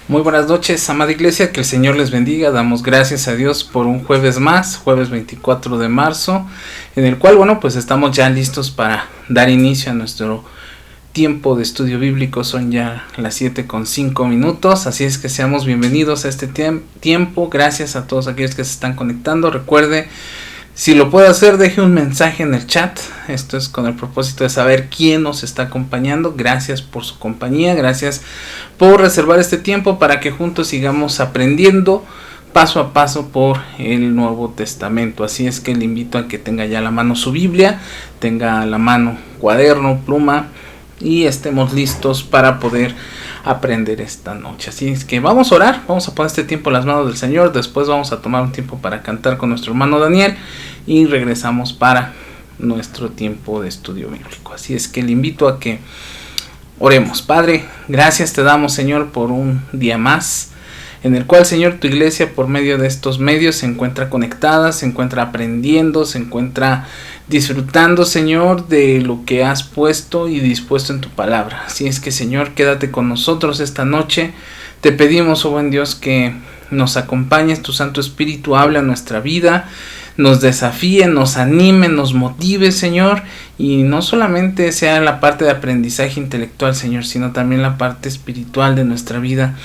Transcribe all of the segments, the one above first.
Muy buenas noches, amada iglesia, que el Señor les bendiga. Damos gracias a Dios por un jueves más, jueves 24 de marzo, en el cual, pues estamos ya listos para dar inicio a nuestro tiempo de estudio bíblico. Son ya las 7:05, así es que seamos bienvenidos a este tiempo. Gracias a todos aquellos que se están conectando. Recuerde, si lo puede hacer, deje un mensaje en el chat. Esto es con el propósito de saber quién nos está acompañando. Gracias por su compañía, gracias por reservar este tiempo para que juntos sigamos aprendiendo paso a paso por el Nuevo Testamento. Así es que le invito a que tenga ya a la mano su Biblia, tenga a la mano cuaderno, pluma y estemos listos para poder aprender esta noche. Así es que vamos a orar, vamos a poner este tiempo en las manos del Señor. Después vamos a tomar un tiempo para cantar con nuestro hermano Daniel y regresamos para nuestro tiempo de estudio bíblico. Así es que le invito a que oremos. Padre, gracias te damos, Señor, por un día más en el cual, Señor, tu iglesia por medio de estos medios se encuentra conectada, se encuentra aprendiendo, se encuentra disfrutando, Señor, de lo que has puesto y dispuesto en tu palabra. Así es que, Señor, quédate con nosotros esta noche. Te pedimos, oh buen Dios, que nos acompañes, tu Santo Espíritu habla en nuestra vida, nos desafíe, nos anime, nos motive, Señor, y no solamente sea la parte de aprendizaje intelectual, Señor, sino también la parte espiritual de nuestra vida,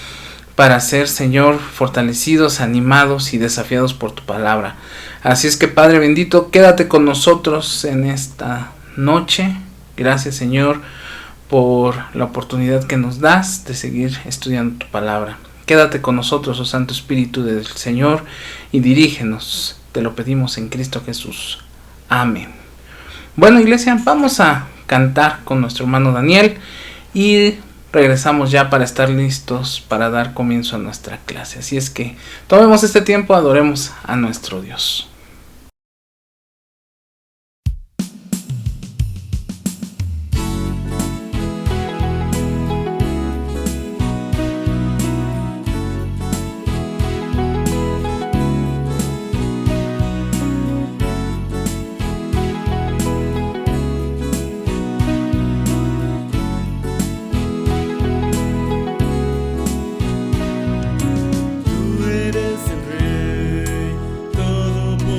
para ser, Señor, fortalecidos, animados y desafiados por tu palabra. Así es que, Padre bendito, quédate con nosotros en esta noche. Gracias, Señor, por la oportunidad que nos das de seguir estudiando tu palabra. Quédate con nosotros, oh Santo Espíritu del Señor, y dirígenos. Te lo pedimos en Cristo Jesús. Amén. Bueno, iglesia, vamos a cantar con nuestro hermano Daniel y regresamos ya para estar listos para dar comienzo a nuestra clase. Así es que tomemos este tiempo, adoremos a nuestro Dios. Tú eres el Rey Todopoderoso.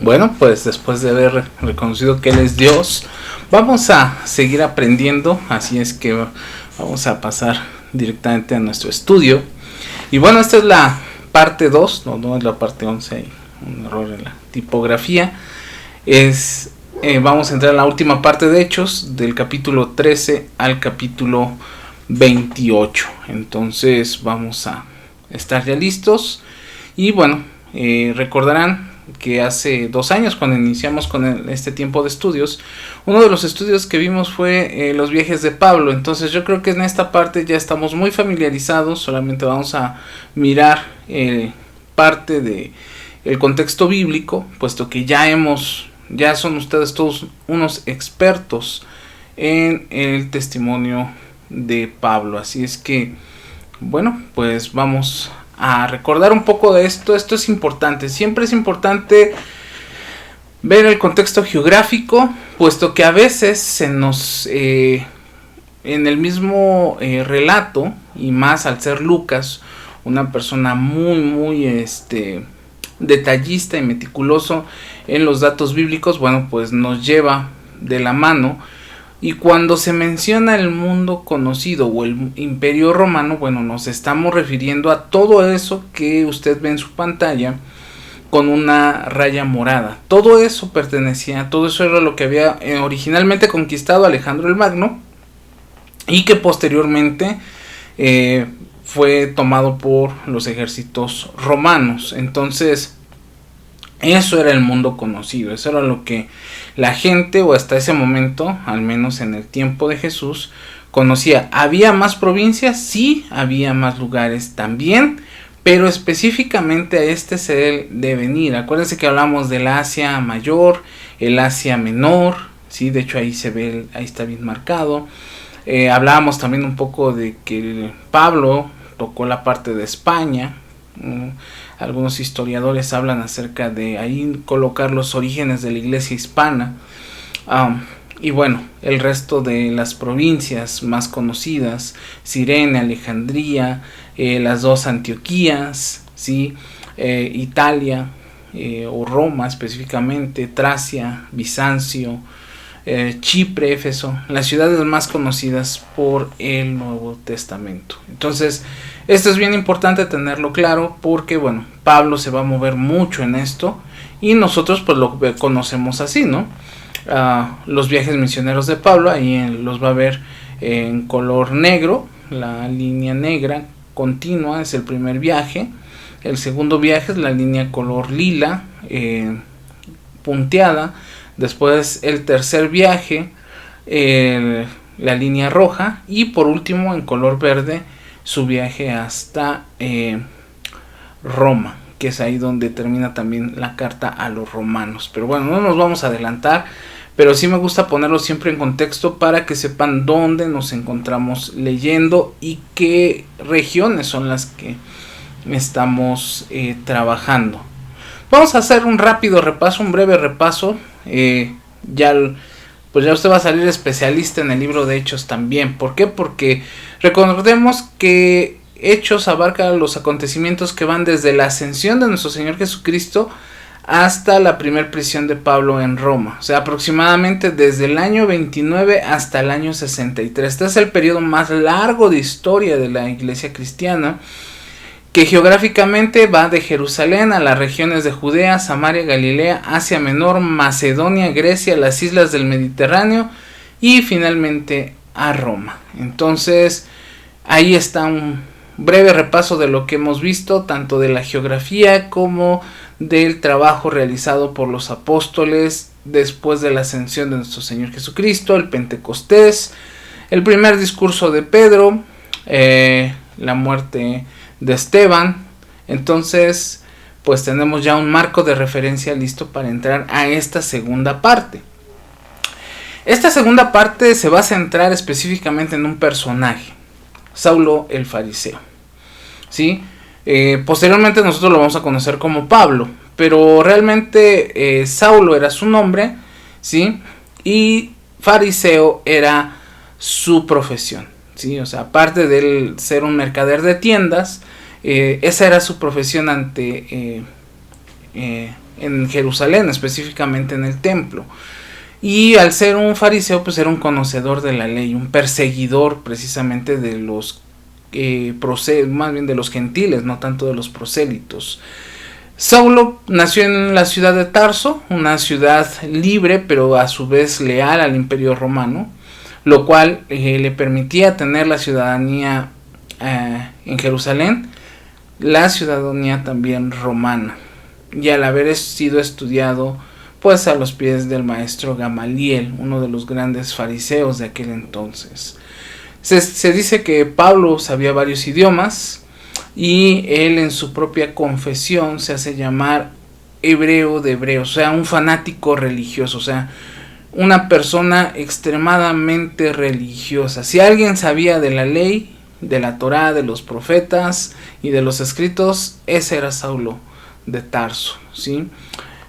Bueno, pues después de haber reconocido que Él es Dios, vamos a seguir aprendiendo, así es que vamos a pasar directamente a nuestro estudio. Y bueno, esta es la parte 2, no es la parte 11, hay un error en la tipografía. Vamos a entrar en la última parte de Hechos, del capítulo 13 al capítulo 28. Entonces vamos a estar ya listos. Y bueno, recordarán que hace 2 años, cuando iniciamos con este tiempo de estudios, uno de los estudios que vimos fue los viajes de Pablo. Entonces yo creo que en esta parte ya estamos muy familiarizados, solamente vamos a mirar parte de el contexto bíblico, puesto que ya son ustedes todos unos expertos en el testimonio de Pablo. Así es que, bueno, pues vamos a recordar un poco de esto. Esto es importante, siempre es importante ver el contexto geográfico, puesto que a veces se nos en el mismo relato, y más al ser Lucas una persona muy detallista y meticuloso en los datos bíblicos, bueno, pues nos lleva de la mano. Y cuando se menciona el mundo conocido o el Imperio Romano, bueno, nos estamos refiriendo a todo eso que usted ve en su pantalla con una raya morada. Todo eso era lo que había originalmente conquistado Alejandro el Magno, y que posteriormente fue tomado por los ejércitos romanos. Entonces, eso era el mundo conocido, eso era lo que la gente, o hasta ese momento, al menos en el tiempo de Jesús, conocía. ¿Había más provincias? Sí, había más lugares también, pero específicamente a este es el devenir. Acuérdense que hablamos del Asia Mayor, el Asia Menor, ¿sí? De hecho ahí se ve, ahí está bien marcado. Hablábamos también un poco de que Pablo tocó la parte de España. Algunos historiadores hablan acerca de ahí colocar los orígenes de la iglesia hispana. Y bueno, el resto de las provincias más conocidas, Cirene, Alejandría, las 2 Antioquías, ¿sí? Italia, o Roma específicamente, Tracia, Bizancio, Chipre, Éfeso, las ciudades más conocidas por el Nuevo Testamento. Entonces, esto es bien importante tenerlo claro, porque bueno, Pablo se va a mover mucho en esto, y nosotros pues lo conocemos así, ¿no? Los viajes misioneros de Pablo, ahí los va a ver en color negro, la línea negra continua es el primer viaje. El segundo viaje es la línea color lila, punteada. Después el tercer viaje, la línea roja. Y por último, en color verde, su viaje hasta Roma, que es ahí donde termina también la carta a los romanos. Pero bueno, no nos vamos a adelantar, pero sí me gusta ponerlo siempre en contexto para que sepan dónde nos encontramos leyendo y qué regiones son las que estamos trabajando. Vamos a hacer un rápido repaso, un breve repaso. Ya usted va a salir especialista en el libro de Hechos también. ¿Por qué? Porque recordemos que Hechos abarca los acontecimientos que van desde la ascensión de nuestro Señor Jesucristo hasta la primer prisión de Pablo en Roma. O sea, aproximadamente desde el año 29 hasta el año 63. Este es el periodo más largo de historia de la iglesia cristiana, que geográficamente va de Jerusalén a las regiones de Judea, Samaria, Galilea, Asia Menor, Macedonia, Grecia, las islas del Mediterráneo y finalmente a Roma. Entonces, ahí está un breve repaso de lo que hemos visto, tanto de la geografía como del trabajo realizado por los apóstoles después de la ascensión de nuestro Señor Jesucristo, el Pentecostés, el primer discurso de Pedro, la muerte de Esteban. Entonces, pues tenemos ya un marco de referencia listo para entrar a esta segunda parte. Esta segunda parte se va a centrar específicamente en un personaje, Saulo el fariseo, ¿sí? Posteriormente nosotros lo vamos a conocer como Pablo, pero realmente Saulo era su nombre, ¿sí? Y fariseo era su profesión, ¿sí? O sea, aparte de ser un mercader de tiendas, esa era su profesión ante en Jerusalén, específicamente en el templo. Y al ser un fariseo, pues era un conocedor de la ley, un perseguidor precisamente de los más bien de los gentiles, no tanto de los prosélitos. Saulo nació en la ciudad de Tarso, una ciudad libre pero a su vez leal al Imperio Romano, lo cual le permitía tener la ciudadanía en Jerusalén, la ciudadanía también romana, y al haber sido estudiado pues a los pies del maestro Gamaliel, uno de los grandes fariseos de aquel entonces. Se dice que Pablo sabía varios idiomas y él en su propia confesión se hace llamar hebreo de hebreos, o sea, un fanático religioso, o sea, una persona extremadamente religiosa. Si alguien sabía de la ley, de la Torá, de los profetas y de los escritos, ese era Saulo de Tarso, ¿sí?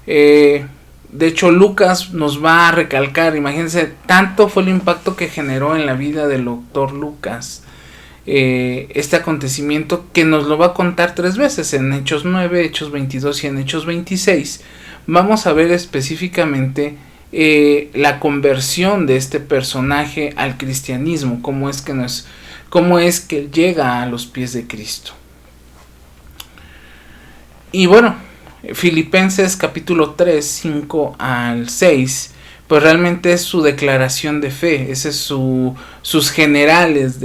De hecho, Lucas nos va a recalcar, imagínense, tanto fue el impacto que generó en la vida del doctor Lucas este acontecimiento, que nos lo va a contar 3 veces, en Hechos 9, Hechos 22 y en Hechos 26. Vamos a ver específicamente la conversión de este personaje al cristianismo, cómo es que llega a los pies de Cristo. Y bueno, Filipenses capítulo 3, 5 al 6, pues realmente es su declaración de fe. Ese es sus generales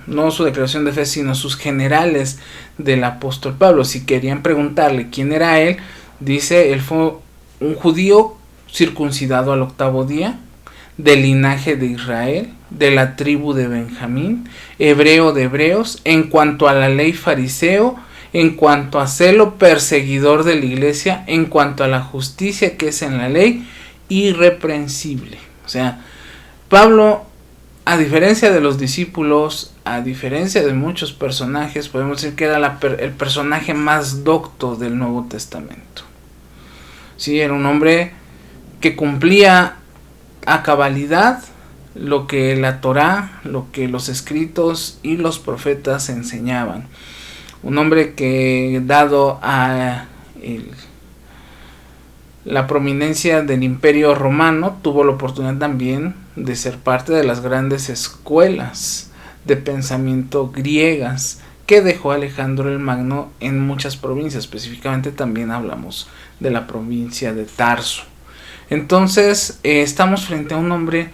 no su declaración de fe, sino sus generales del apóstol Pablo. Si querían preguntarle quién era él, dice, él fue un judío circuncidado al 8º día, del linaje de Israel, de la tribu de Benjamín, hebreo de hebreos, en cuanto a la ley fariseo, en cuanto a celo perseguidor de la iglesia, en cuanto a la justicia que es en la ley, irreprensible. O sea, Pablo, a diferencia de los discípulos, a diferencia de muchos personajes, podemos decir que era el personaje más docto del Nuevo Testamento. Sí, era un hombre que cumplía a cabalidad lo que la Torá, lo que los escritos y los profetas enseñaban. Un hombre que, dado a la prominencia del Imperio Romano, tuvo la oportunidad también de ser parte de las grandes escuelas de pensamiento griegas que dejó Alejandro el Magno en muchas provincias. Específicamente también hablamos de la provincia de Tarso. Entonces estamos frente a un hombre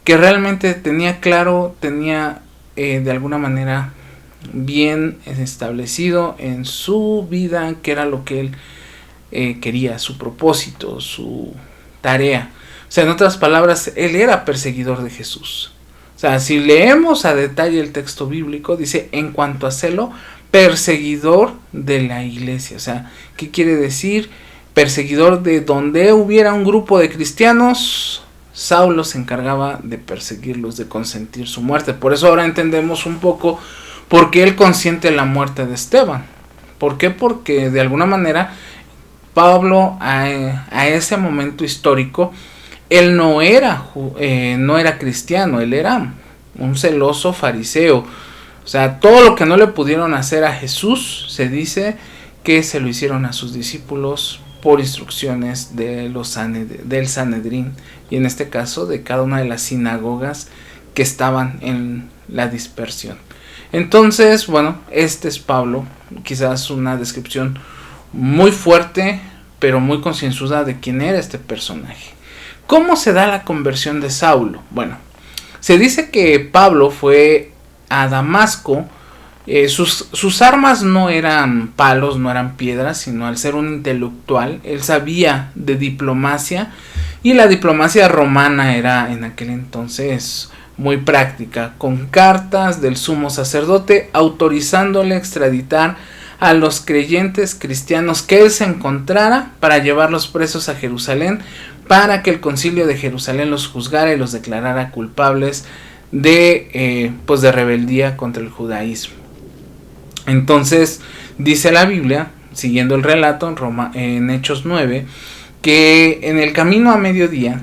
que realmente tenía claro, de alguna manera bien establecido en su vida qué era lo que él quería, su propósito, su tarea. O sea, en otras palabras, él era perseguidor de Jesús. O sea, si leemos a detalle el texto bíblico, dice, en cuanto a celo, perseguidor de la iglesia. O sea, ¿qué quiere decir? Perseguidor de donde hubiera un grupo de cristianos, Saulo se encargaba de perseguirlos, de consentir su muerte. Por eso ahora entendemos un poco por qué él consiente la muerte de Esteban. ¿Por qué? Porque de alguna manera Pablo a ese momento histórico, él no era cristiano, él era un celoso fariseo. O sea, todo lo que no le pudieron hacer a Jesús, se dice que se lo hicieron a sus discípulos por instrucciones del Sanedrín, y en este caso de cada una de las sinagogas que estaban en la dispersión. Entonces, bueno, este es Pablo, quizás una descripción muy fuerte, pero muy concienzuda de quién era este personaje. ¿Cómo se da la conversión de Saulo? Bueno, se dice que Pablo fue a Damasco. Sus armas no eran palos, no eran piedras, sino al ser un intelectual, él sabía de diplomacia, y la diplomacia romana era en aquel entonces muy práctica, con cartas del sumo sacerdote autorizándole a extraditar a los creyentes cristianos que él se encontrara para llevarlos presos a Jerusalén, para que el concilio de Jerusalén los juzgara y los declarara culpables de rebeldía contra el judaísmo. Entonces dice la Biblia, siguiendo el relato en Hechos 9, que en el camino a mediodía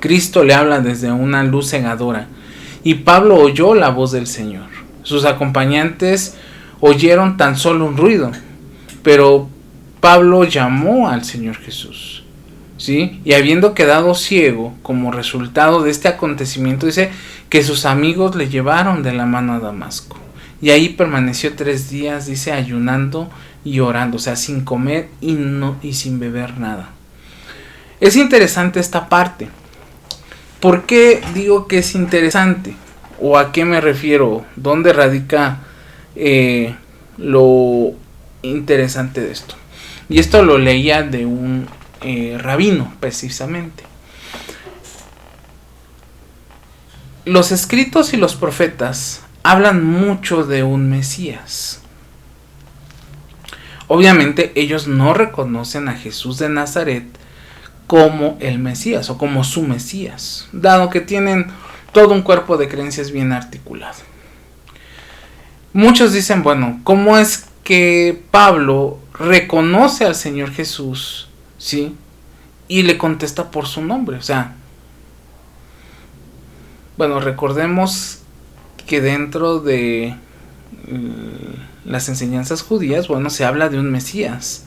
Cristo le habla desde una luz cegadora y Pablo oyó la voz del Señor. Sus acompañantes oyeron tan solo un ruido, pero Pablo llamó al Señor Jesús, ¿sí? Y habiendo quedado ciego como resultado de este acontecimiento, dice que sus amigos le llevaron de la mano a Damasco. Y ahí permaneció 3 días, dice, ayunando y orando, o sea, sin comer y sin beber nada. Es interesante esta parte. ¿Por qué digo que es interesante? ¿O a qué me refiero? ¿Dónde radica lo interesante de esto? Y esto lo leía de un rabino, precisamente. Los escritos y los profetas hablan mucho de un Mesías. Obviamente ellos no reconocen a Jesús de Nazaret como el Mesías o como su Mesías, dado que tienen todo un cuerpo de creencias bien articulado. Muchos dicen, bueno, ¿cómo es que Pablo reconoce al Señor Jesús, ¿sí? Y le contesta por su nombre? O sea, bueno, recordemos que dentro de las enseñanzas judías, bueno, se habla de un Mesías.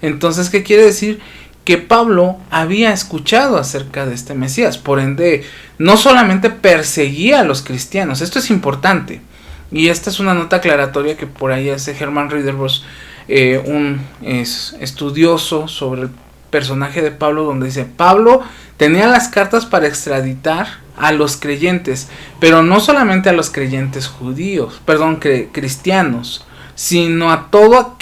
Entonces, ¿qué quiere decir? Que Pablo había escuchado acerca de este Mesías, por ende, no solamente perseguía a los cristianos, esto es importante, y esta es una nota aclaratoria que por ahí hace Herman Ridderbos, un estudioso sobre el personaje de Pablo, donde dice, Pablo tenía las cartas para extraditar a los creyentes, pero no solamente a los creyentes cristianos, sino a todo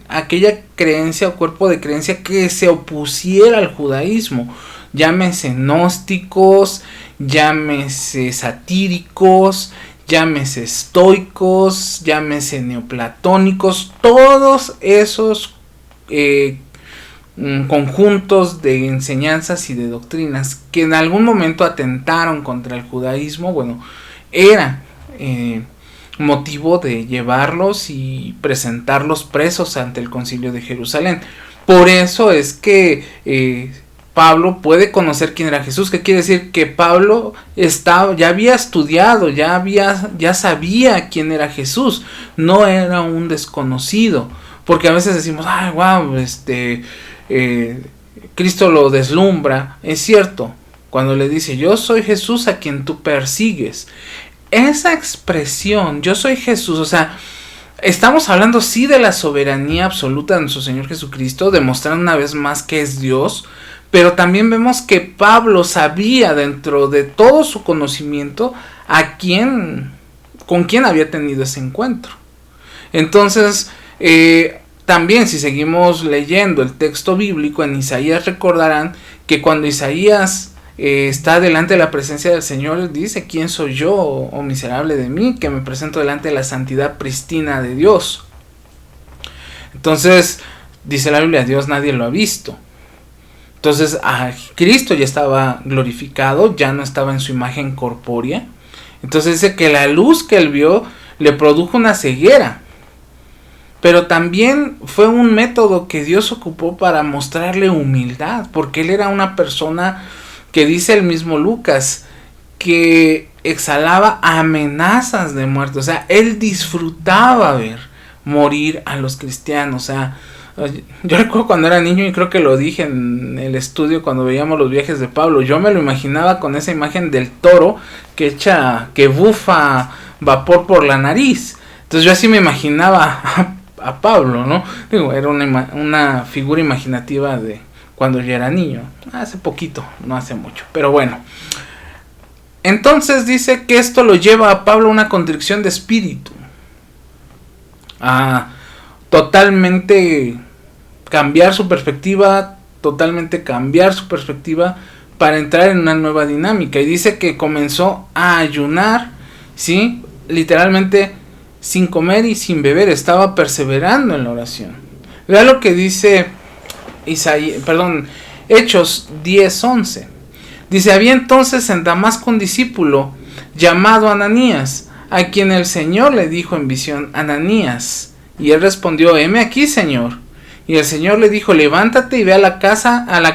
aquella creencia o cuerpo de creencia que se opusiera al judaísmo, llámese gnósticos, llámese satíricos, llámese estoicos, llámese neoplatónicos, todos esos conjuntos de enseñanzas y de doctrinas que en algún momento atentaron contra el judaísmo, bueno, era motivo de llevarlos y presentarlos presos ante el Concilio de Jerusalén. Por eso es que Pablo puede conocer quién era Jesús. ¿Qué quiere decir? Que Pablo ya había estudiado, ya sabía quién era Jesús, no era un desconocido, porque a veces decimos, ay, wow, Cristo lo deslumbra. Es cierto, cuando le dice, yo soy Jesús a quien tú persigues. Esa expresión, yo soy Jesús, o sea, estamos hablando sí de la soberanía absoluta de nuestro Señor Jesucristo, demostrando una vez más que es Dios, pero también vemos que Pablo sabía dentro de todo su conocimiento con quién había tenido ese encuentro. Entonces, también si seguimos leyendo el texto bíblico en Isaías, recordarán que cuando Isaías está delante de la presencia del Señor, dice, ¿quién soy yo, oh miserable de mí, que me presento delante de la santidad prístina de Dios? Entonces, dice la Biblia, Dios nadie lo ha visto. Entonces, a Cristo ya estaba glorificado, ya no estaba en su imagen corpórea. Entonces dice que la luz que él vio le produjo una ceguera. Pero también fue un método que Dios ocupó para mostrarle humildad, porque él era una persona que dice el mismo Lucas, que exhalaba amenazas de muerte. O sea, él disfrutaba ver morir a los cristianos. O sea, yo recuerdo cuando era niño, y creo que lo dije en el estudio cuando veíamos los viajes de Pablo, yo me lo imaginaba con esa imagen del toro que bufa vapor por la nariz. Entonces yo así me imaginaba a Pablo, ¿no? Digo, era una figura imaginativa de cuando yo era niño, hace poquito, no hace mucho, pero bueno. Entonces dice que esto lo lleva a Pablo a una contrición de espíritu, a totalmente cambiar su perspectiva para entrar en una nueva dinámica. Y dice que comenzó a ayunar, ¿sí? Literalmente sin comer y sin beber, estaba perseverando en la oración. Vea lo que dice Hechos 10:11. Dice, había entonces en Damasco un discípulo llamado Ananías, a quien el Señor le dijo en visión, Ananías. Y él respondió, heme aquí, Señor. Y el Señor le dijo, levántate y ve a la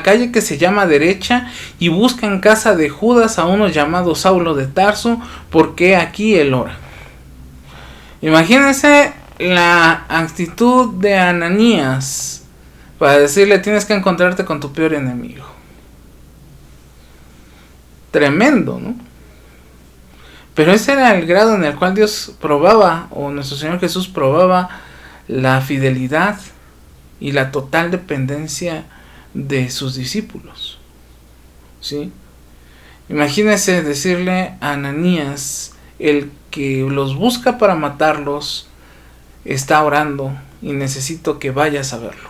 calle que se llama Derecha, y busca en casa de Judas a uno llamado Saulo de Tarso, porque aquí él ora. Imagínense la actitud de Ananías para decirle tienes que encontrarte con tu peor enemigo. Tremendo, ¿no? Pero ese era el grado en el cual Dios probaba, o nuestro Señor Jesús probaba la fidelidad y la total dependencia de sus discípulos. ¿Sí? Imagínense decirle a Ananías, el que los busca para matarlos, está orando y necesito que vayas a verlo.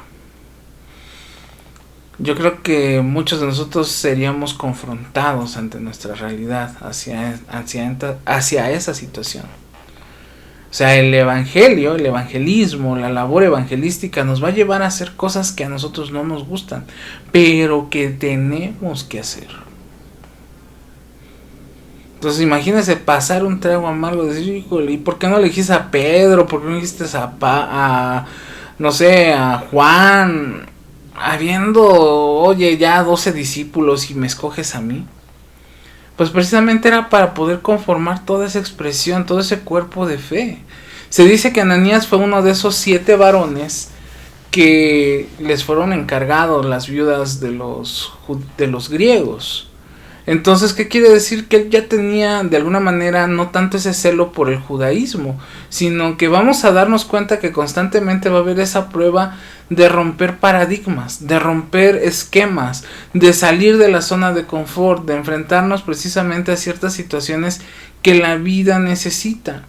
Yo creo que muchos de nosotros seríamos confrontados ante nuestra realidad hacia esa situación. O sea, el evangelio, el evangelismo, la labor evangelística nos va a llevar a hacer cosas que a nosotros no nos gustan, pero que tenemos que hacer. Entonces imagínense pasar un trago amargo, decir, híjole, ¿y por qué no le dijiste a Pedro? ¿Por qué no le dijiste a Juan? Habiendo, oye, ya 12 discípulos y me escoges a mí. Pues precisamente era para poder conformar toda esa expresión, todo ese cuerpo de fe. Se dice que Ananías fue uno de esos 7 varones que les fueron encargados las viudas de los griegos. Entonces, ¿qué quiere decir? Que él ya tenía de alguna manera no tanto ese celo por el judaísmo, sino que vamos a darnos cuenta que constantemente va a haber esa prueba de romper paradigmas, de romper esquemas, de salir de la zona de confort, de enfrentarnos precisamente a ciertas situaciones que la vida necesita.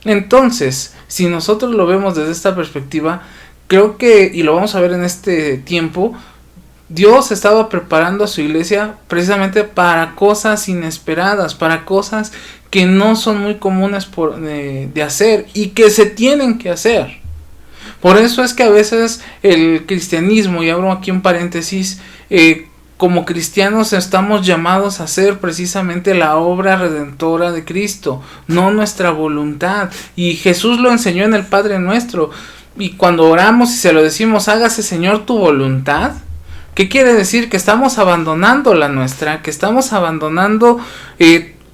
Entonces, si nosotros lo vemos desde esta perspectiva, creo que, y lo vamos a ver en este tiempo, Dios estaba preparando a su iglesia precisamente para cosas inesperadas, para cosas que no son muy comunes de hacer y que se tienen que hacer. Por eso es que a veces el cristianismo, y abro aquí un paréntesis, como cristianos estamos llamados a hacer precisamente la obra redentora de Cristo, no nuestra voluntad. Y Jesús lo enseñó en el Padre Nuestro. Y cuando oramos y se lo decimos, hágase Señor tu voluntad, ¿qué quiere decir? Que estamos abandonando la nuestra, que estamos abandonando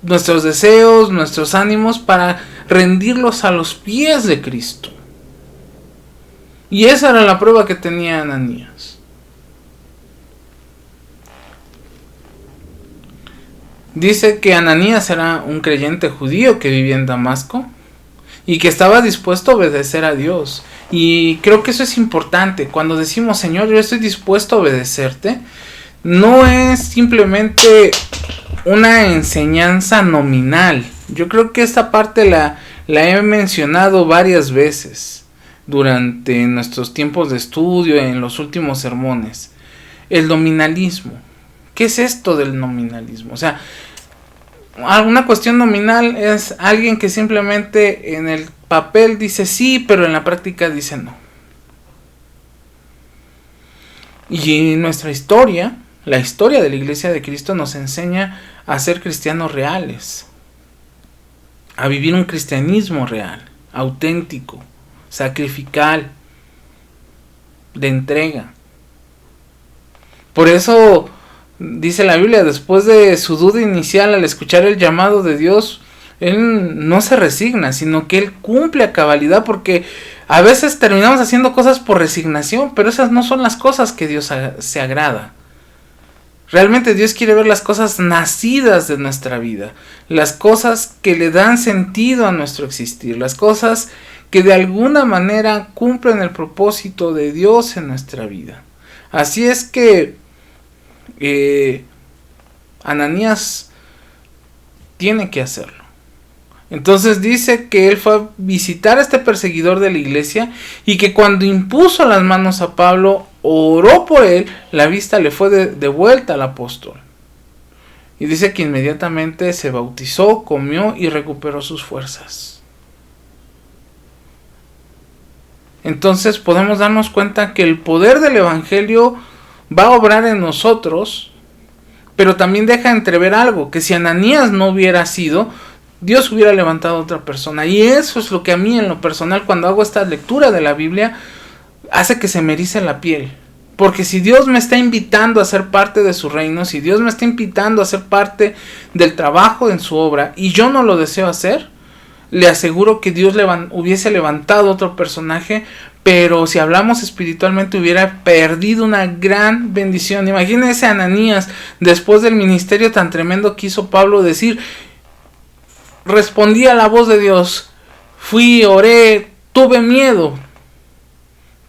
nuestros deseos, nuestros ánimos para rendirlos a los pies de Cristo. Y esa era la prueba que tenía Ananías. Dice que Ananías era un creyente judío que vivía en Damasco y que estaba dispuesto a obedecer a Dios. Y creo que eso es importante. Cuando decimos, Señor, yo estoy dispuesto a obedecerte, no es simplemente una enseñanza nominal. Yo creo que esta parte la he mencionado varias veces durante nuestros tiempos de estudio, en los últimos sermones. El nominalismo. ¿Qué es esto del nominalismo? O sea, una cuestión nominal es alguien que simplemente en el papel dice sí, pero en la práctica dice no. Y nuestra historia, la historia de la Iglesia de Cristo, nos enseña a ser cristianos reales, a vivir un cristianismo real, auténtico, sacrificial, de entrega. Por eso dice la Biblia, después de su duda inicial al escuchar el llamado de Dios, él no se resigna, sino que él cumple a cabalidad, porque a veces terminamos haciendo cosas por resignación, pero esas no son las cosas que Dios se agrada. Realmente Dios quiere ver las cosas nacidas de nuestra vida, las cosas que le dan sentido a nuestro existir, las cosas que de alguna manera cumplen el propósito de Dios en nuestra vida. Así es que Ananías tiene que hacerlo. Entonces dice que él fue a visitar a este perseguidor de la iglesia y que cuando impuso las manos a Pablo, oró por él, la vista le fue de vuelta al apóstol. Y dice que inmediatamente se bautizó, comió y recuperó sus fuerzas. Entonces podemos darnos cuenta que el poder del evangelio va a obrar en nosotros, pero también deja entrever algo, que si Ananías no hubiera sido, Dios hubiera levantado a otra persona. Y eso es lo que a mí en lo personal, cuando hago esta lectura de la Biblia, hace que se me erice la piel. Porque si Dios me está invitando a ser parte de su reino, si Dios me está invitando a ser parte del trabajo en su obra, y yo no lo deseo hacer, le aseguro que Dios hubiese levantado otro personaje, pero si hablamos espiritualmente hubiera perdido una gran bendición. Imagínense a Ananías, después del ministerio tan tremendo que hizo Pablo, decir: respondí a la voz de Dios, fui, oré, tuve miedo,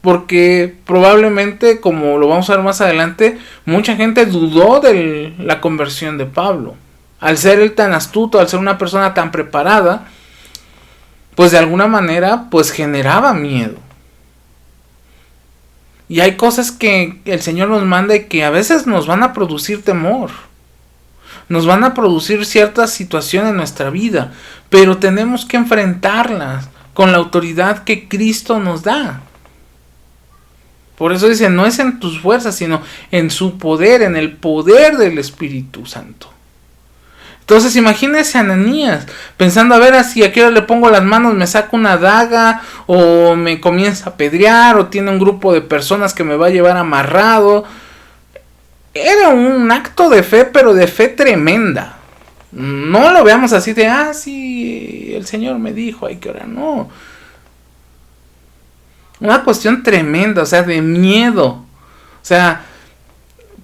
porque probablemente, como lo vamos a ver más adelante, mucha gente dudó de la conversión de Pablo. Al ser él tan astuto, al ser una persona tan preparada, pues de alguna manera pues generaba miedo. Y hay cosas que el Señor nos manda y que a veces nos van a producir temor, nos van a producir ciertas situaciones en nuestra vida, pero tenemos que enfrentarlas con la autoridad que Cristo nos da. Por eso dice, no es en tus fuerzas, sino en su poder, en el poder del Espíritu Santo. Entonces imagínese a Ananías pensando, a ver, así a qué hora le pongo las manos, me saco una daga, o me comienza a apedrear, o tiene un grupo de personas que me va a llevar amarrado. Era un acto de fe, pero de fe tremenda. No lo veamos así de, sí, el Señor me dijo, hay que orar, no. Una cuestión tremenda, o sea, de miedo. O sea,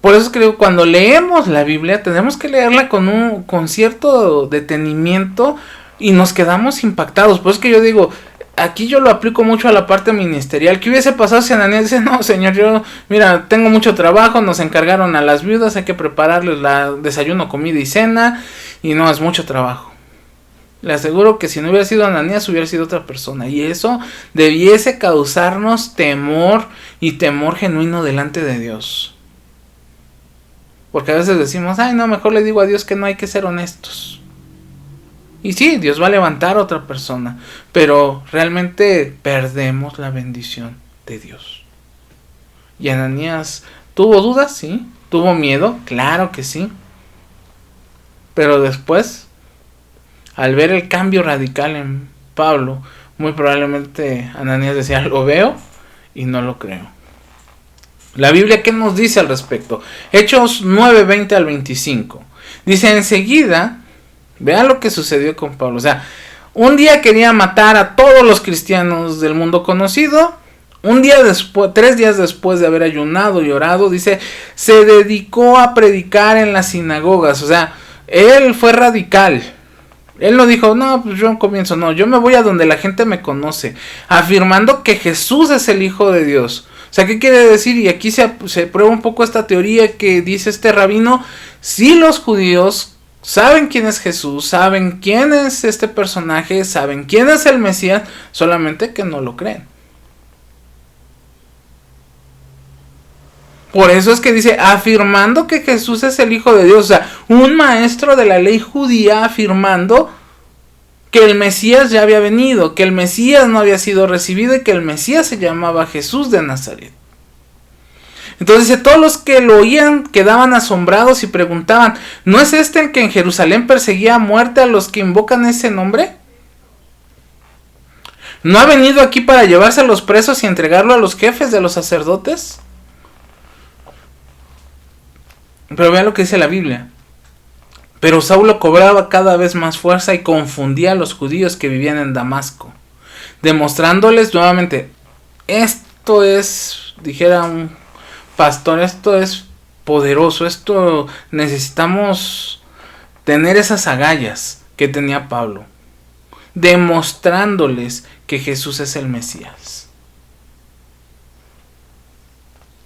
por eso creo que cuando leemos la Biblia tenemos que leerla con cierto detenimiento y nos quedamos impactados. Por eso que yo digo, aquí yo lo aplico mucho a la parte ministerial. ¿Qué hubiese pasado si Ananías dice, no, Señor, mira, tengo mucho trabajo, nos encargaron a las viudas, hay que prepararles desayuno, comida y cena, y no, es mucho trabajo? Le aseguro que si no hubiera sido Ananías, hubiera sido otra persona. Y eso debiese causarnos temor, y temor genuino delante de Dios. Porque a veces decimos, no, mejor le digo a Dios que no, hay que ser honestos. Y sí, Dios va a levantar a otra persona, pero realmente perdemos la bendición de Dios. Y Ananías tuvo dudas, sí. Tuvo miedo, claro que sí. Pero después, al ver el cambio radical en Pablo, muy probablemente Ananías decía, lo veo y no lo creo. La Biblia, ¿qué nos dice al respecto? Hechos 9, 20 al 25. Dice, enseguida, vean lo que sucedió con Pablo. O sea, un día quería matar a todos los cristianos del mundo conocido. Un día después, 3 días después de haber ayunado y orado, dice, se dedicó a predicar en las sinagogas. O sea, él fue radical. Él no dijo, no, pues yo comienzo, no, yo me voy a donde la gente me conoce, afirmando que Jesús es el Hijo de Dios. O sea, ¿qué quiere decir? Y aquí se prueba un poco esta teoría que dice este rabino. Si los judíos saben quién es Jesús, saben quién es este personaje, saben quién es el Mesías, solamente que no lo creen. Por eso es que dice, afirmando que Jesús es el Hijo de Dios. O sea, un maestro de la ley judía afirmando que el Mesías ya había venido, que el Mesías no había sido recibido y que el Mesías se llamaba Jesús de Nazaret. Entonces dice, todos los que lo oían quedaban asombrados y preguntaban, ¿no es este el que en Jerusalén perseguía a muerte a los que invocan ese nombre? ¿No ha venido aquí para llevarse a los presos y entregarlo a los jefes de los sacerdotes? Pero vean lo que dice la Biblia. Pero Saulo cobraba cada vez más fuerza y confundía a los judíos que vivían en Damasco, demostrándoles nuevamente, esto es, dijera un pastor, esto es poderoso, esto necesitamos tener esas agallas que tenía Pablo, demostrándoles que Jesús es el Mesías.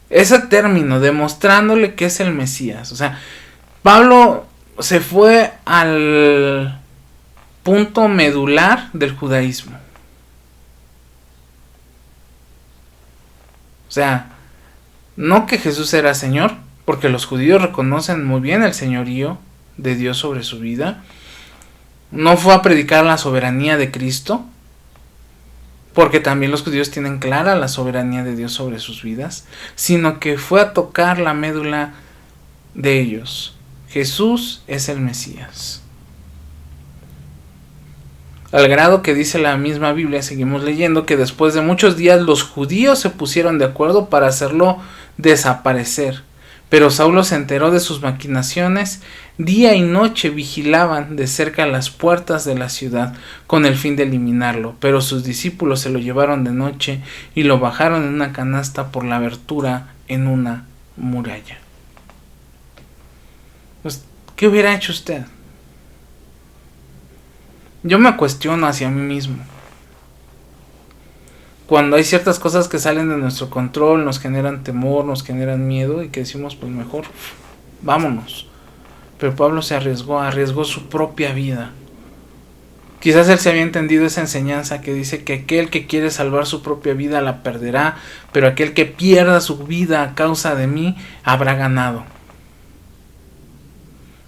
Ese término, demostrándole que es el Mesías. O sea, Pablo se fue al punto medular del judaísmo. O sea, no que Jesús era Señor, porque los judíos reconocen muy bien el señorío de Dios sobre su vida. No fue a predicar la soberanía de Cristo, porque también los judíos tienen clara la soberanía de Dios sobre sus vidas, sino que fue a tocar la médula de ellos. Jesús es el Mesías. Al grado que dice la misma Biblia, seguimos leyendo, que después de muchos días los judíos se pusieron de acuerdo para hacerlo desaparecer. Pero Saulo se enteró de sus maquinaciones. Día y noche vigilaban de cerca las puertas de la ciudad con el fin de eliminarlo, pero sus discípulos se lo llevaron de noche y lo bajaron en una canasta por la abertura en una muralla. Pues, ¿qué hubiera hecho usted? Yo me cuestiono hacia mí mismo. Cuando hay ciertas cosas que salen de nuestro control, nos generan temor, nos generan miedo y que decimos, pues mejor, vámonos. Pero Pablo se arriesgó su propia vida. Quizás él se había entendido esa enseñanza que dice que aquel que quiere salvar su propia vida la perderá, pero aquel que pierda su vida a causa de mí habrá ganado.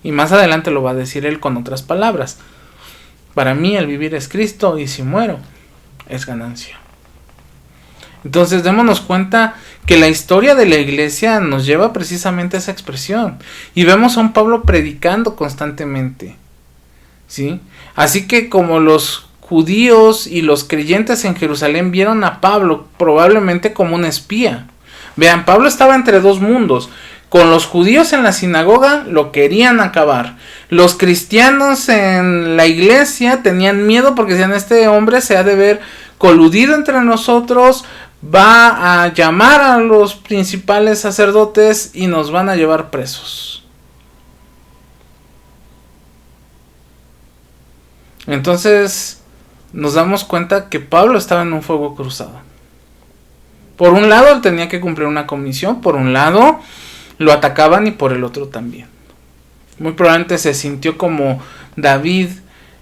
Y más adelante lo va a decir él con otras palabras. Para mí el vivir es Cristo y si muero es ganancia. Entonces démonos cuenta que la historia de la iglesia nos lleva precisamente a esa expresión. Y vemos a un Pablo predicando constantemente, ¿sí? Así que como los judíos y los creyentes en Jerusalén vieron a Pablo probablemente como un espía. Vean, Pablo estaba entre dos mundos. Con los judíos en la sinagoga lo querían acabar. Los cristianos en la iglesia tenían miedo porque decían, este hombre se ha de ver coludido entre nosotros, va a llamar a los principales sacerdotes y nos van a llevar presos. Entonces nos damos cuenta que Pablo estaba en un fuego cruzado. Por un lado él tenía que cumplir una comisión, por un lado lo atacaban y por el otro también. Muy probablemente se sintió como David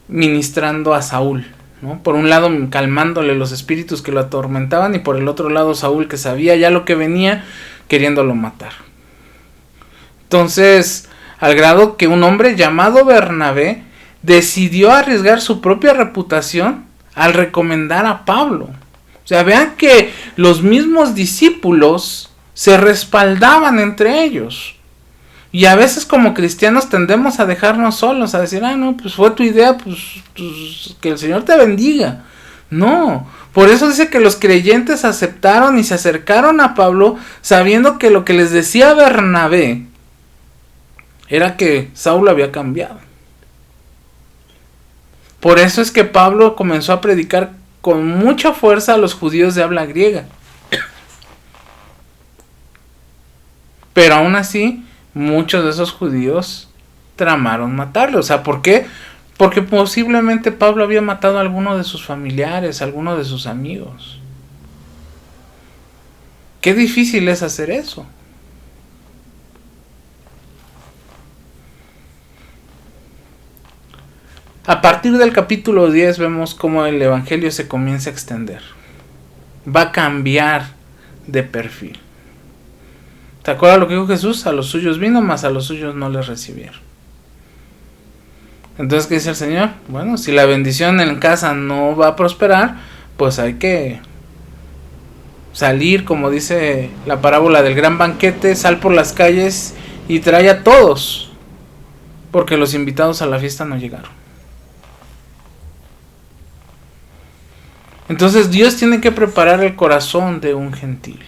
ministrando a Saúl, ¿no? Por un lado calmándole los espíritus que lo atormentaban y por el otro lado Saúl, que sabía ya lo que venía, queriéndolo matar. Entonces, al grado que un hombre llamado Bernabé decidió arriesgar su propia reputación al recomendar a Pablo. O sea, vean que los mismos discípulos se respaldaban entre ellos. Y a veces como cristianos tendemos a dejarnos solos, a decir, no, pues fue tu idea, pues que el Señor te bendiga. No, por eso dice que los creyentes aceptaron y se acercaron a Pablo sabiendo que lo que les decía Bernabé era que Saulo había cambiado. Por eso es que Pablo comenzó a predicar con mucha fuerza a los judíos de habla griega. Pero aún así, muchos de esos judíos tramaron matarlo. O sea, ¿por qué? Porque posiblemente Pablo había matado a alguno de sus familiares, a alguno de sus amigos. Qué difícil es hacer eso. A partir del capítulo 10 vemos cómo el evangelio se comienza a extender. Va a cambiar de perfil. ¿Te acuerdas lo que dijo Jesús? A los suyos vino, mas a los suyos no les recibieron. Entonces, ¿qué dice el Señor? Bueno, si la bendición en casa no va a prosperar, pues hay que salir, como dice la parábola del gran banquete, sal por las calles y trae a todos, porque los invitados a la fiesta no llegaron. Entonces Dios tiene que preparar el corazón de un gentil.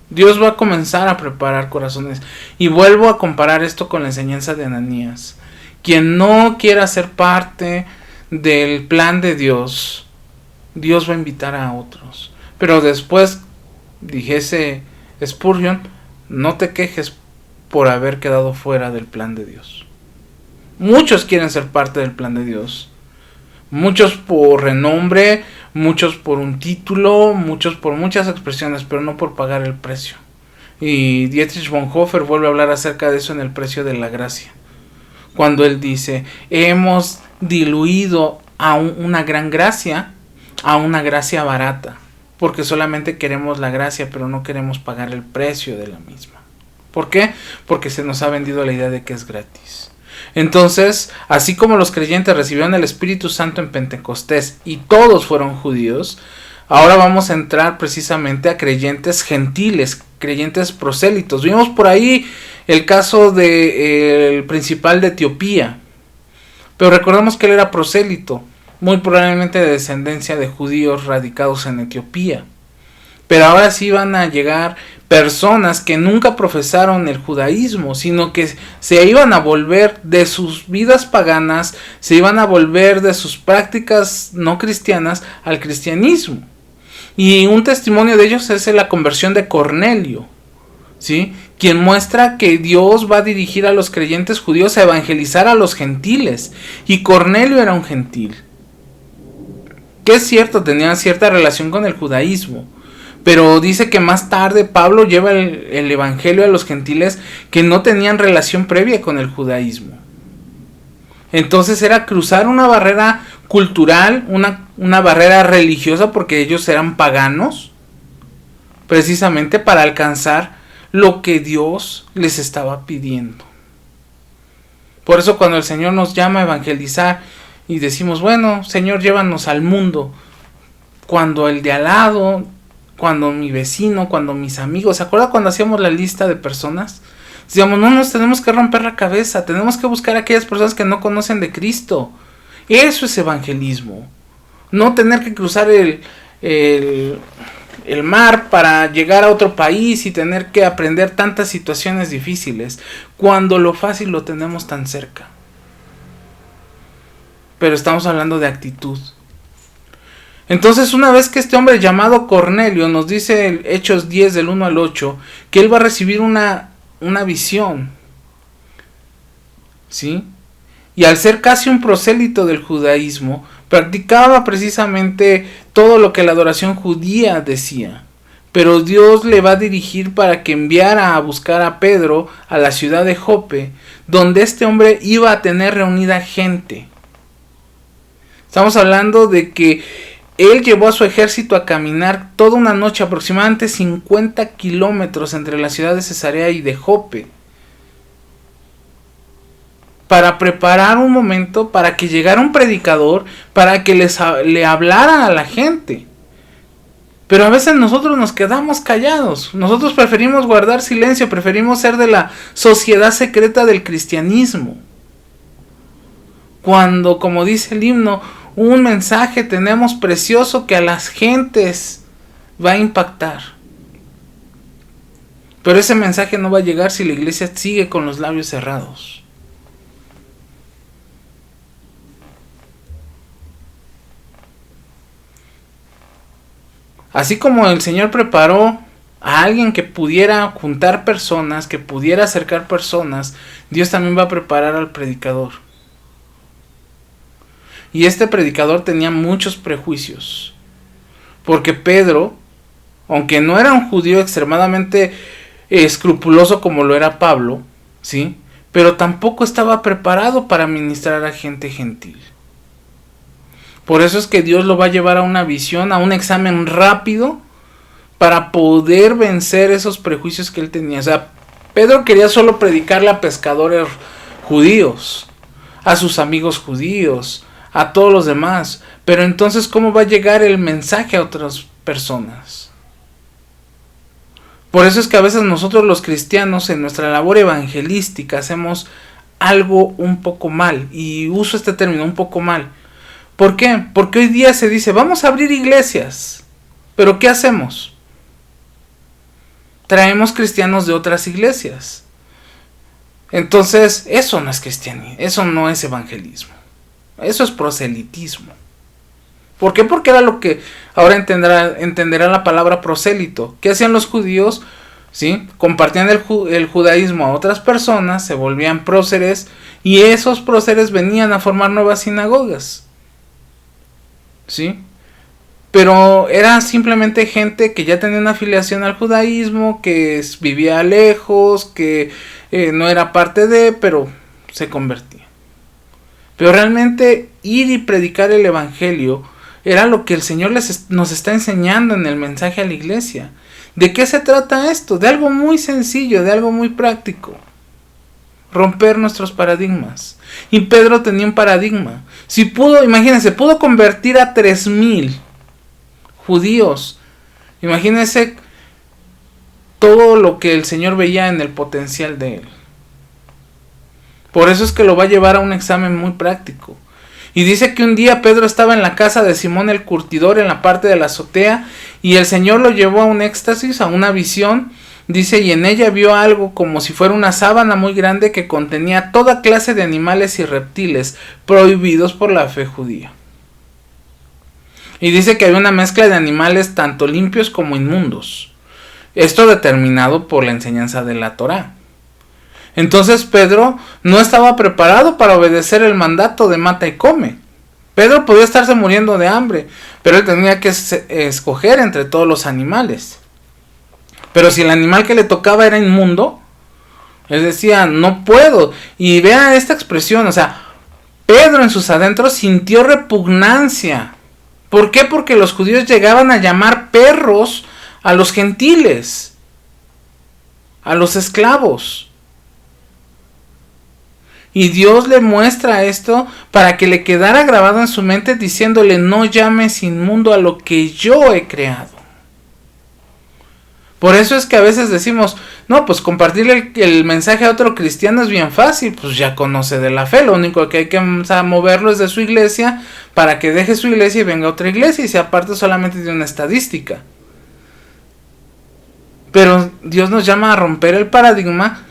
Dios va a comenzar a preparar corazones. Y vuelvo a comparar esto con la enseñanza de Ananías. Quien no quiera ser parte del plan de Dios, Dios va a invitar a otros. Pero después, dijese Spurgeon, no te quejes por haber quedado fuera del plan de Dios. Muchos quieren ser parte del plan de Dios. Muchos por renombre, muchos por un título, muchos por muchas expresiones, pero no por pagar el precio. Y Dietrich Bonhoeffer vuelve a hablar acerca de eso en El precio de la gracia. Cuando él dice, hemos diluido a una gran gracia a una gracia barata, porque solamente queremos la gracia, pero no queremos pagar el precio de la misma. ¿Por qué? Porque se nos ha vendido la idea de que es gratis. Entonces, así como los creyentes recibieron el Espíritu Santo en Pentecostés y todos fueron judíos, ahora vamos a entrar precisamente a creyentes gentiles, creyentes prosélitos. Vimos por ahí el caso del principal de Etiopía, pero recordemos que él era prosélito, muy probablemente de descendencia de judíos radicados en Etiopía. Pero ahora sí van a llegar personas que nunca profesaron el judaísmo, sino que se iban a volver de sus vidas paganas, se iban a volver de sus prácticas no cristianas al cristianismo. Y un testimonio de ellos es la conversión de Cornelio, ¿sí? Quien muestra que Dios va a dirigir a los creyentes judíos a evangelizar a los gentiles. Y Cornelio era un gentil, que es cierto, tenía cierta relación con el judaísmo, pero dice que más tarde Pablo lleva el evangelio a los gentiles que no tenían relación previa con el judaísmo. Entonces era cruzar una barrera cultural, una barrera religiosa, porque ellos eran paganos, precisamente para alcanzar lo que Dios les estaba pidiendo. Por eso cuando el Señor nos llama a evangelizar y decimos, bueno, Señor, llévanos al mundo, cuando el de al lado, cuando mi vecino, cuando mis amigos, ¿se acuerda cuando hacíamos la lista de personas? Decíamos, no nos tenemos que romper la cabeza, tenemos que buscar a aquellas personas que no conocen de Cristo. Eso es evangelismo. No tener que cruzar el mar para llegar a otro país y tener que aprender tantas situaciones difíciles, cuando lo fácil lo tenemos tan cerca. Pero estamos hablando de actitud. Entonces, una vez que este hombre llamado Cornelio, nos dice Hechos 10 del 1 al 8, que él va a recibir una visión, ¿sí? Y al ser casi un prosélito del judaísmo, practicaba precisamente todo lo que la adoración judía decía. Pero Dios le va a dirigir para que enviara a buscar a Pedro a la ciudad de Jope, donde este hombre iba a tener reunida gente. Estamos hablando de que él llevó a su ejército a caminar toda una noche, aproximadamente 50 kilómetros entre la ciudad de Cesarea y de Jope, para preparar un momento para que llegara un predicador, para que le hablara a la gente. Pero a veces nosotros nos quedamos callados, nosotros preferimos guardar silencio, preferimos ser de la sociedad secreta del cristianismo. Cuando, como dice el himno, un mensaje tenemos precioso que a las gentes va a impactar. Pero ese mensaje no va a llegar si la iglesia sigue con los labios cerrados. Así como el Señor preparó a alguien que pudiera juntar personas, que pudiera acercar personas, Dios también va a preparar al predicador. Y este predicador tenía muchos prejuicios, porque Pedro, aunque no era un judío extremadamente escrupuloso como lo era Pablo, ¿sí? Pero tampoco estaba preparado para ministrar a gente gentil. Por eso es que Dios lo va a llevar a una visión, a un examen rápido, para poder vencer esos prejuicios que él tenía. O sea, Pedro quería solo predicarle a pescadores judíos, a sus amigos judíos, a todos los demás. Pero entonces, ¿cómo va a llegar el mensaje a otras personas? Por eso es que a veces nosotros los cristianos en nuestra labor evangelística hacemos algo un poco mal. Y uso este término, un poco mal. ¿Por qué? Porque hoy día se dice, vamos a abrir iglesias. ¿Pero qué hacemos? Traemos cristianos de otras iglesias. Entonces, eso no es cristianismo, eso no es evangelismo. Eso es proselitismo. ¿Por qué? Porque era lo que ahora entenderá la palabra prosélito. ¿Qué hacían los judíos? ¿Sí? Compartían el judaísmo a otras personas, se volvían próceres, y esos próceres venían a formar nuevas sinagogas. ¿Sí? Pero era simplemente gente que ya tenía una afiliación al judaísmo, que vivía lejos, que no era parte de, pero se convertía. Pero realmente ir y predicar el evangelio era lo que el Señor nos está enseñando en el mensaje a la iglesia. ¿De qué se trata esto? De algo muy sencillo, de algo muy práctico. Romper nuestros paradigmas. Y Pedro tenía un paradigma. Si pudo, imagínense, pudo convertir a 3,000 judíos. Imagínense todo lo que el Señor veía en el potencial de él. Por eso es que lo va a llevar a un examen muy práctico. Y dice que un día Pedro estaba en la casa de Simón el curtidor en la parte de la azotea, y el Señor lo llevó a un éxtasis, a una visión, Dice, y en ella vio algo como si fuera una sábana muy grande que contenía toda clase de animales y reptiles prohibidos por la fe judía. Y dice que había una mezcla de animales tanto limpios como inmundos. Esto determinado por la enseñanza de la Torá. Entonces Pedro no estaba preparado para obedecer el mandato de mata y come. Pedro podía estarse muriendo de hambre, pero él tenía que escoger entre todos los animales. Pero si el animal que le tocaba era inmundo, él decía, no puedo. Y vean esta expresión, o sea, Pedro en sus adentros sintió repugnancia. ¿Por qué? Porque los judíos llegaban a llamar perros a los gentiles, a los esclavos. Y Dios le muestra esto para que le quedara grabado en su mente diciéndole, no llames inmundo a lo que yo he creado. Por eso es que a veces decimos, no, pues compartirle el mensaje a otro cristiano es bien fácil, pues ya conoce de la fe, lo único que hay que moverlo es de su iglesia para que deje su iglesia y venga a otra iglesia y sea parte solamente de una estadística. Pero Dios nos llama a romper el paradigma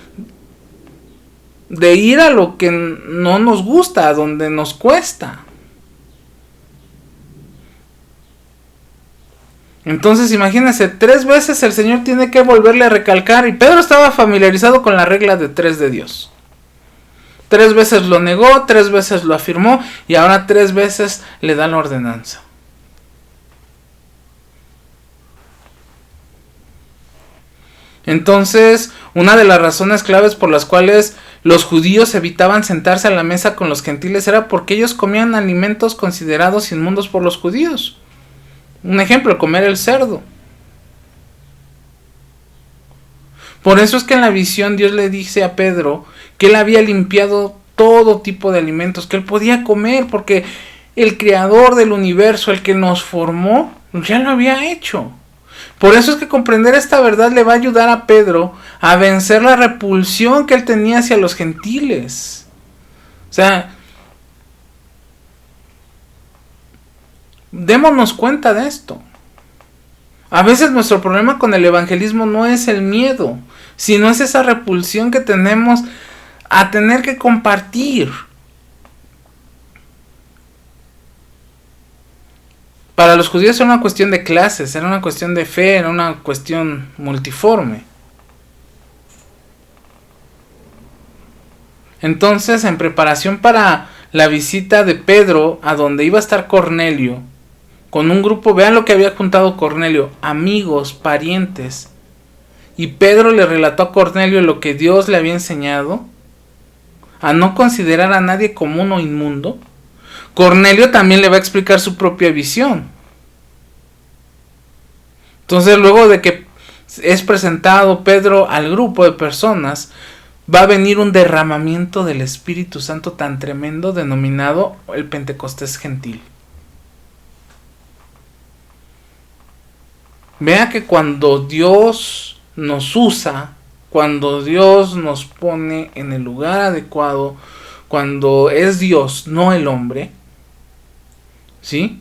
de ir a lo que no nos gusta, a donde nos cuesta. Entonces imagínense, 3 veces el Señor tiene que volverle a recalcar, y Pedro estaba familiarizado con la regla de 3 de Dios. 3 veces lo negó, 3 veces lo afirmó, y ahora 3 veces le da la ordenanza. Entonces, una de las razones claves por las cuales los judíos evitaban sentarse a la mesa con los gentiles era porque ellos comían alimentos considerados inmundos por los judíos. Un ejemplo, comer el cerdo. Por eso es que en la visión Dios le dice a Pedro que él había limpiado todo tipo de alimentos, que él podía comer, porque el creador del universo, el que nos formó, ya lo había hecho. Por eso es que comprender esta verdad le va a ayudar a Pedro a vencer la repulsión que él tenía hacia los gentiles. O sea, démonos cuenta de esto. A veces nuestro problema con el evangelismo no es el miedo, sino es esa repulsión que tenemos a tener que compartir. Para los judíos era una cuestión de clases, era una cuestión de fe, era una cuestión multiforme. Entonces, en preparación para la visita de Pedro a donde iba a estar Cornelio, con un grupo, vean lo que había juntado Cornelio, amigos, parientes, y Pedro le relató a Cornelio lo que Dios le había enseñado, a no considerar a nadie común o inmundo. Cornelio también le va a explicar su propia visión. Entonces, luego de que es presentado Pedro al grupo de personas, va a venir un derramamiento del Espíritu Santo tan tremendo denominado el Pentecostés gentil. Vea que cuando Dios nos usa, cuando Dios nos pone en el lugar adecuado, cuando es Dios, no el hombre, ¿sí?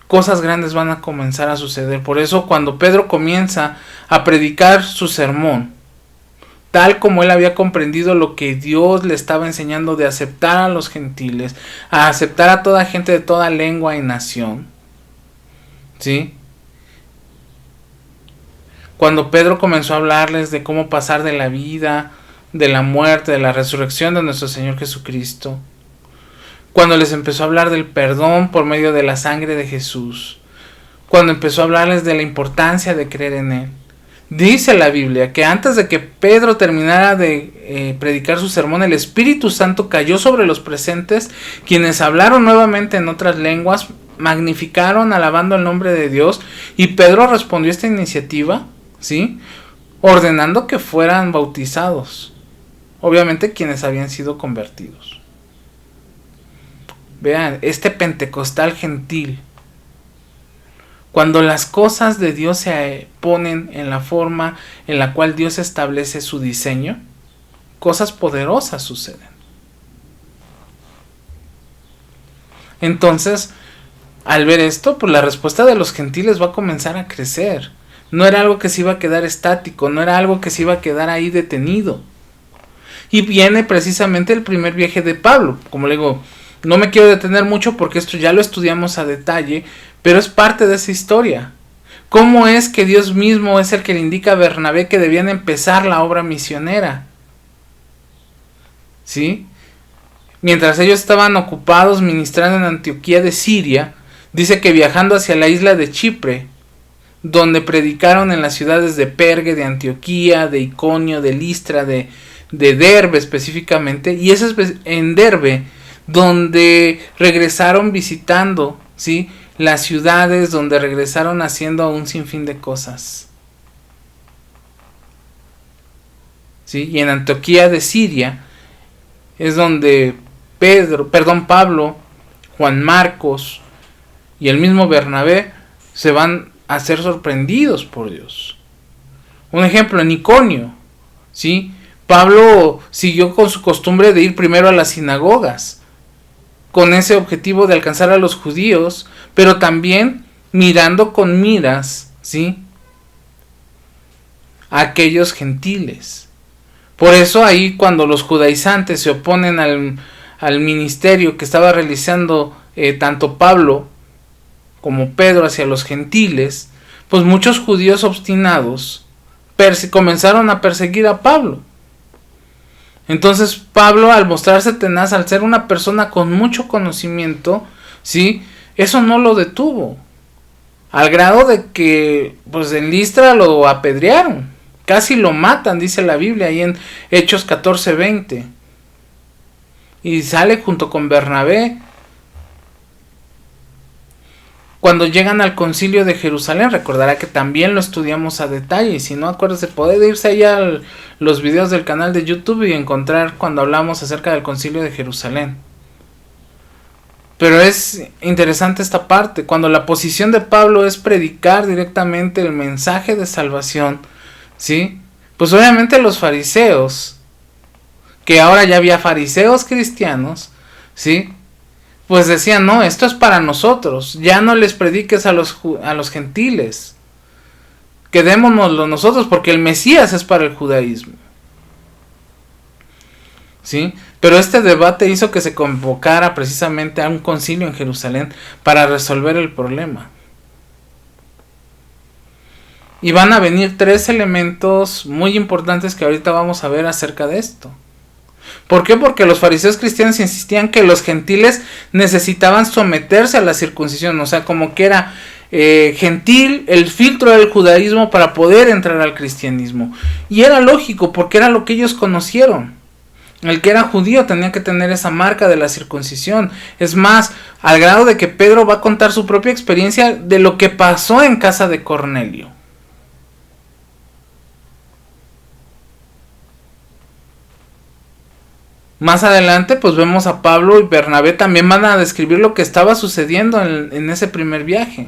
Cosas grandes van a comenzar a suceder. Por eso cuando Pedro comienza a predicar su sermón, tal como él había comprendido lo que Dios le estaba enseñando de aceptar a los gentiles, a aceptar a toda gente de toda lengua y nación, ¿sí? Cuando Pedro comenzó a hablarles de cómo pasar de la vida, de la muerte, de la resurrección de nuestro Señor Jesucristo, cuando les empezó a hablar del perdón por medio de la sangre de Jesús, cuando empezó a hablarles de la importancia de creer en Él, dice la Biblia que antes de que Pedro terminara de predicar su sermón, el Espíritu Santo cayó sobre los presentes, quienes hablaron nuevamente en otras lenguas, magnificaron, alabando el nombre de Dios, y Pedro respondió a esta iniciativa, ¿sí?, ordenando que fueran bautizados, obviamente quienes habían sido convertidos. Vean, este pentecostal gentil, cuando las cosas de Dios se ponen en la forma en la cual Dios establece su diseño, cosas poderosas suceden. Entonces, al ver esto, pues la respuesta de los gentiles va a comenzar a crecer. no era algo que se iba a quedar estático, no era algo que se iba a quedar ahí detenido. Y viene precisamente el primer viaje de Pablo. Como le digo, no me quiero detener mucho porque esto ya lo estudiamos a detalle, pero es parte de esa historia. ¿Cómo es que Dios mismo es el que le indica a Bernabé que debían empezar la obra misionera? ¿Sí? Mientras ellos estaban ocupados ministrando en Antioquía de Siria, dice que viajando hacia la isla de Chipre, donde predicaron en las ciudades de Pergue, de Antioquía, de Iconio, de Listra, de Derbe específicamente, y eso es en Derbe donde regresaron visitando, ¿sí?, las ciudades, donde regresaron haciendo un sinfín de cosas. ¿Sí? Y en Antioquía de Siria es donde Pablo, Juan Marcos y el mismo Bernabé se van a ser sorprendidos por Dios. Un ejemplo, en Iconio, ¿sí?, Pablo siguió con su costumbre de ir primero a las sinagogas, con ese objetivo de alcanzar a los judíos, pero también mirando con miras, ¿sí?, a aquellos gentiles. Por eso ahí, cuando los judaizantes se oponen al ministerio que estaba realizando tanto Pablo como Pedro hacia los gentiles, pues muchos judíos obstinados comenzaron a perseguir a Pablo. Entonces Pablo, al mostrarse tenaz, al ser una persona con mucho conocimiento, ¿sí?, eso no lo detuvo, al grado de que pues en Listra lo apedrearon, casi lo matan, dice la Biblia ahí en Hechos 14:20, y sale junto con Bernabé. Cuando llegan al concilio de Jerusalén, recordará que también lo estudiamos a detalle, y si no, acuérdese, puede irse allá a los videos del canal de YouTube y encontrar cuando hablamos acerca del concilio de Jerusalén. Pero es interesante esta parte, cuando la posición de Pablo es predicar directamente el mensaje de salvación, ¿sí?, pues obviamente los fariseos, que ahora ya había fariseos cristianos, ¿sí?, pues decían, no, esto es para nosotros, ya no les prediques a los gentiles, quedémonoslo nosotros, porque el Mesías es para el judaísmo. ¿Sí? Pero este debate hizo que se convocara precisamente a un concilio en Jerusalén para resolver el problema. Y van a venir 3 elementos muy importantes que ahorita vamos a ver acerca de esto. ¿Por qué? Porque los fariseos cristianos insistían que los gentiles necesitaban someterse a la circuncisión, o sea, como que era gentil el filtro del judaísmo para poder entrar al cristianismo. Y era lógico, porque era lo que ellos conocieron. El que era judío tenía que tener esa marca de la circuncisión. Es más, al grado de que Pedro va a contar su propia experiencia de lo que pasó en casa de Cornelio. Más adelante pues vemos a Pablo y Bernabé también van a describir lo que estaba sucediendo en ese primer viaje.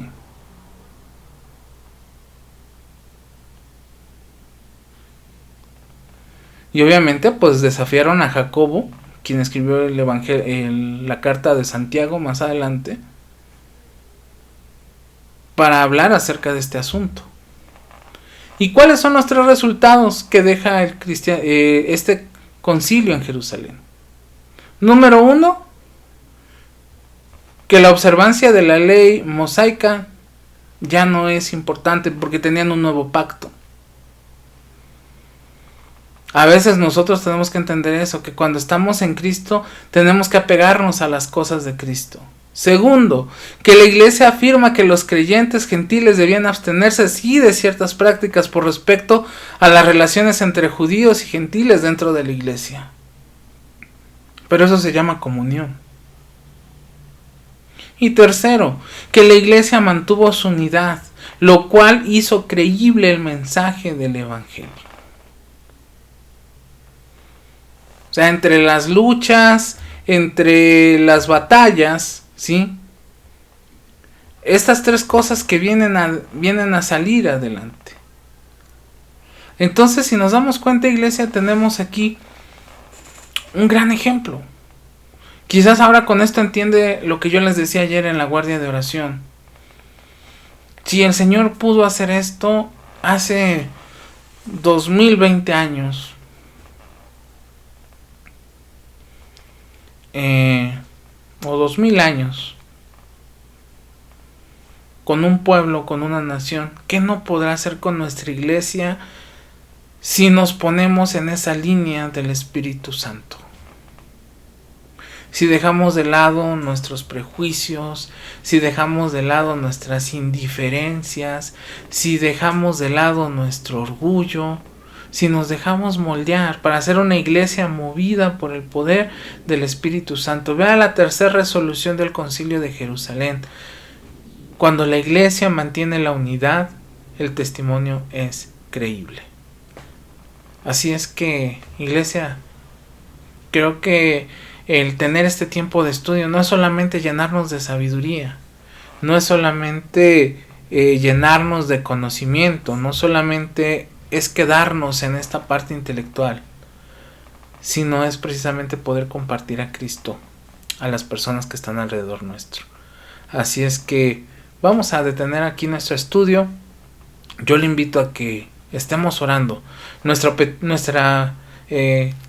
Y obviamente pues desafiaron a Jacobo, quien escribió el evangelio, la carta de Santiago más adelante, para hablar acerca de este asunto. ¿Y cuáles son los 3 resultados que deja este concilio en Jerusalén? Número 1, que la observancia de la ley mosaica ya no es importante porque tenían un nuevo pacto. A veces nosotros tenemos que entender eso, que cuando estamos en Cristo tenemos que apegarnos a las cosas de Cristo. Segundo, que la iglesia afirma que los creyentes gentiles debían abstenerse sí de ciertas prácticas por respecto a las relaciones entre judíos y gentiles dentro de la iglesia. Pero eso se llama comunión. Y tercero, que la iglesia mantuvo su unidad, lo cual hizo creíble el mensaje del evangelio. O sea, entre las luchas, entre las batallas, ¿sí?, estas 3 cosas que vienen a salir adelante. Entonces, si nos damos cuenta, iglesia, tenemos aquí un gran ejemplo. Quizás ahora con esto entiende lo que yo les decía ayer en la guardia de oración. Si el Señor pudo hacer esto, hace 2020 años, o 2000 años, con un pueblo, con una nación, ¿qué no podrá hacer con nuestra iglesia si nos ponemos en esa línea del Espíritu Santo? Si dejamos de lado nuestros prejuicios, si dejamos de lado nuestras indiferencias, si dejamos de lado nuestro orgullo, si nos dejamos moldear para hacer una iglesia movida por el poder del Espíritu Santo. Vea la tercera resolución del Concilio de Jerusalén. Cuando la iglesia mantiene la unidad, el testimonio es creíble. Así es que, iglesia, creo que el tener este tiempo de estudio no es solamente llenarnos de sabiduría, no es solamente llenarnos de conocimiento, no solamente es quedarnos en esta parte intelectual, sino es precisamente poder compartir a Cristo a las personas que están alrededor nuestro. Así es que vamos a detener aquí nuestro estudio. Yo le invito a que estemos orando. Nuestra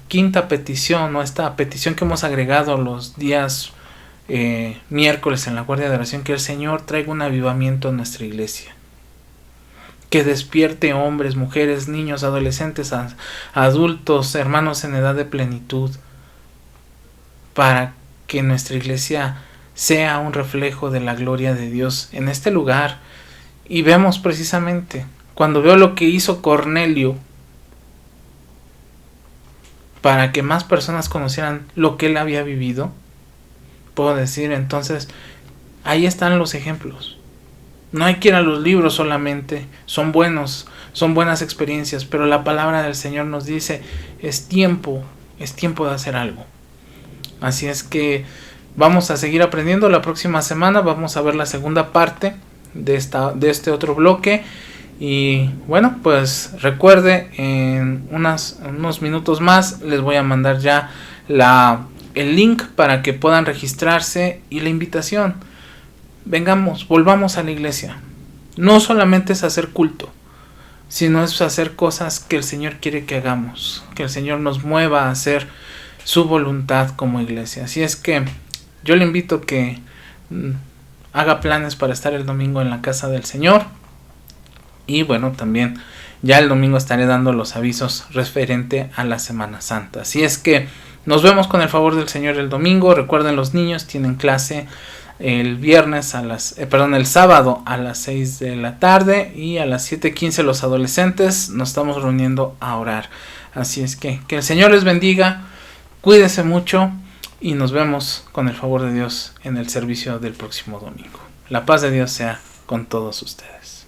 quinta petición, o esta petición que hemos agregado los días miércoles en la guardia de oración, que el Señor traiga un avivamiento en nuestra iglesia, que despierte hombres, mujeres, niños, adolescentes, adultos, hermanos en edad de plenitud, para que nuestra iglesia sea un reflejo de la gloria de Dios en este lugar. Y vemos precisamente, cuando veo lo que hizo Cornelio para que más personas conocieran lo que él había vivido, puedo decir, entonces, ahí están los ejemplos. No hay que ir a los libros solamente, son buenos, son buenas experiencias, pero la palabra del Señor nos dice, es tiempo de hacer algo. Así es que vamos a seguir aprendiendo. La próxima semana vamos a ver la segunda parte de este otro bloque. Y bueno, pues recuerde, en unos minutos más les voy a mandar ya el link para que puedan registrarse y la invitación. Volvamos a la iglesia. No solamente es hacer culto, sino es hacer cosas que el Señor quiere que hagamos, que el Señor nos mueva a hacer su voluntad como iglesia. Así es que yo le invito a que haga planes para estar el domingo en la casa del Señor. Y bueno, también ya el domingo estaré dando los avisos referente a la Semana Santa. Así es que nos vemos con el favor del Señor el domingo. Recuerden, los niños tienen clase el sábado a las 6 de la tarde, y a las 7:15 los adolescentes nos estamos reuniendo a orar. Así es que el Señor les bendiga, cuídense mucho y nos vemos con el favor de Dios en el servicio del próximo domingo. La paz de Dios sea con todos ustedes.